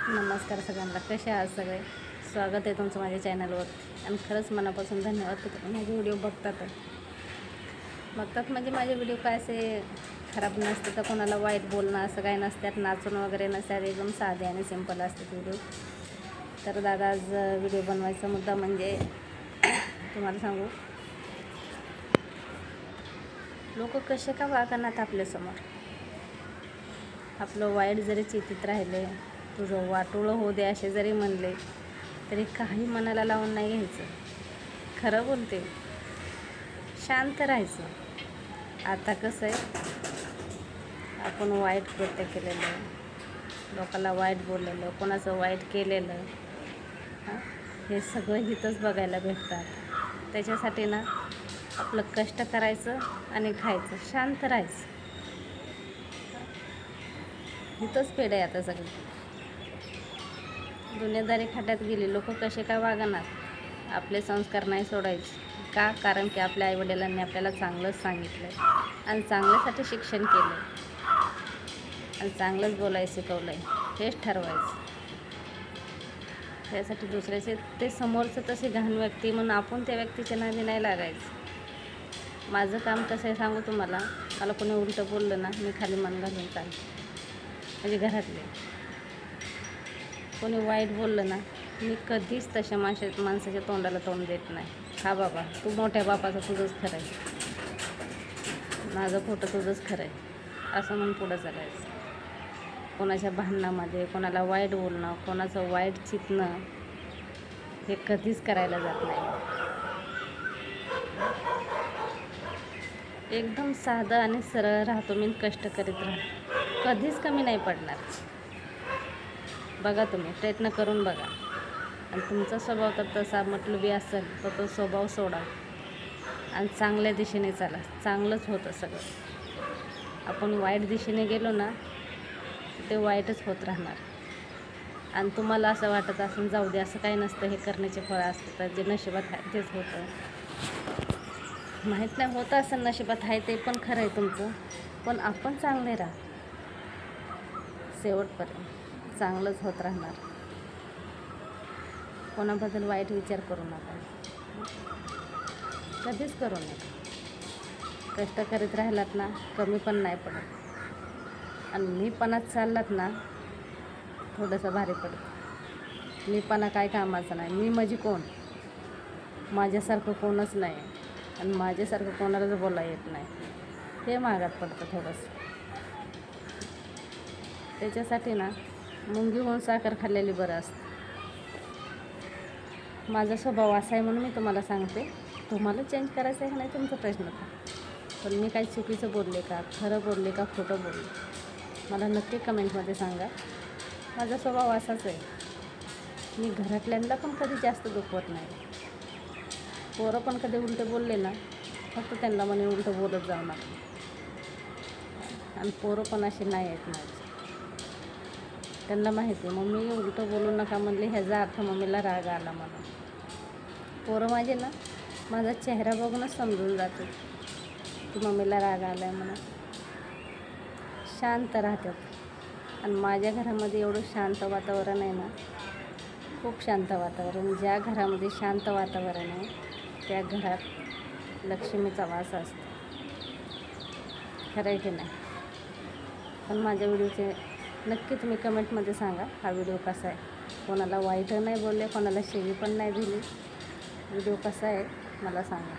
नमस्कार सगळ्यांना, कसे आहात सगळे. स्वागत आहे तुमचं माझ्या चॅनलवर. आणि खरंच मनापासून धन्यवाद की तुम्ही माझे व्हिडिओ बघतात म्हणजे माझे व्हिडिओ काय असे खराब नसते तर कोणाला वाईट बोलणं असं काही नसतात, नाचून वगैरे नसतात, एकदम साधे आणि सिंपल असतात व्हिडिओ. तर दादा आज व्हिडिओ बनवायचा मुद्दा म्हणजे तुम्हाला सांगू, लोक कसे का वागणार आपल्यासमोर. आपलं वाईट जरी चितीत राहिले, तुझं वाटोळं होऊ दे असे जरी म्हणले तरी काही मनाला लावून नाही घ्यायचं. खरं बोलते, शांत राहायचं. आता कसं आहे, आपण वाईट कृत्य केलेलं, लोकांना वाईट बोललेलं, कोणाचं वाईट केलेलं, हे सगळं इथंच बघायला भेटतात. त्याच्यासाठी ना आपलं कष्ट करायचं आणि खायचं, शांत राहायचं. इथंच पेड आहे आता सगळं. दुनियादारी खाट्यात गेली, लोक कसे काय वागणार. आपले संस्कार नाही सोडायचे का? कारण की आपल्या आईवडिलांनी आपल्याला चांगलंच सांगितलं आहे आणि चांगल्यासाठी शिक्षण केलं आहे आणि चांगलंच बोलायचं शिकवलं आहे. हेच ठरवायचं. त्यासाठी दुसऱ्याचे ते समोरचं तसे घाण व्यक्ती म्हणून आपण त्या व्यक्तीच्या नादी नाही लागायचं. माझं काम कसं आहे सांगू तुम्हाला. मला कोणी उलटं बोललं ना, मी खाली मन घालून चालते. म्हणजे घरातले कोणी वाईट बोललं ना, मी कधीच तशा माणसाच्या तोंडाला तोंड देत नाही. हा बाबा, तू मोठ्या बापाचं तुझंच खरं आहे, माझं खोटं तुझंच खरं आहे असं म्हणून पुढं चालायचं. कोणाच्या भांडणामध्ये कोणाला वाईट बोलणं, कोणाचं वाईट चितणं हे कधीच करायला जात नाही. एकदम साधं आणि सरळ राहतो मी, कष्ट करीत राहतो, कधीच कमी नाही पडणार. बघा, तुम्ही प्रयत्न करून बघा. आणि तुमचा स्वभाव तर तसा मतलबी असेल तर तो स्वभाव सोडा आणि चांगल्या दिशेने चाला. चांगलंच होतं सगळं. आपण वाईट दिशेने गेलो ना, ते वाईटच होत राहणार. आणि तुम्हाला असं वाटत असेल जाऊ दे, असं काही नसतं, हे करण्याचे फळं असतं, जे नशिबात आहे तेच होतं. माहीत नाही, होतं असं नशिबात आहे ते पण खरं आहे तुमचं. पण आपण चांगले राहा, शेवटपर्यंत चांगलंच होत राहणार. कोणाबद्दल वाईट विचार करू नका, कधीच करू नका. कष्ट करीत राहिलात ना, कमी पण नाही पडत. आणि मीपणात चाललात ना, थोडंसं भारी पडतं. मीपणा काय कामाचं नाही. मी म्हणजे कोण, माझ्यासारखं कोणच नाही आणि माझ्यासारखं कोणालाच बोला येत नाही, हे मागात पडतं थोडंसं. त्याच्यासाठी ना मुंगी होऊन साखर खाल्लेली बरं असतं. माझा स्वभाव असा आहे म्हणून मी तुम्हाला सांगते. तुम्हाला चेंज करायचं आहे का नाही तुमचा प्रश्न का. पण मी काही चुकीचं बोलले का, खरं बोलले का, खोटं बोलले, मला नक्की कमेंटमध्ये सांगा. माझा स्वभाव असाच आहे. मी घरातल्यांना पण कधी जास्त दुखवत नाही. पोरं पण कधी उलटं बोलले ना, फक्त त्यांना म्हणे उलटं बोलत जाऊ नका. आणि पोरं पण असे नाही आहेत माझे. त्यांना माहिती आहे, मम्मी उलटं बोलू नका म्हणले ह्याचा अर्थ मम्मीला राग आला म्हणून. पोरं माझे ना माझा चेहरा बघूनच समजून जाते की मम्मीला राग आला आहे म्हणून. शांत राहतात. आणि माझ्या घरामध्ये एवढं शांत वातावरण आहे ना, खूप शांत वातावरण. ज्या घरामध्ये शांत वातावरण आहे त्या घरात लक्ष्मीचा वास असतो. खरं आहे की नाही. पण माझ्या व्हिडिओचे नक्की तुम्ही कमेंटमध्ये सांगा हा व्हिडिओ कसा आहे. कोणाला वाईट नाही बोलले, कोणाला शिवी पण नाही दिली. व्हिडिओ कसा आहे मला सांगा.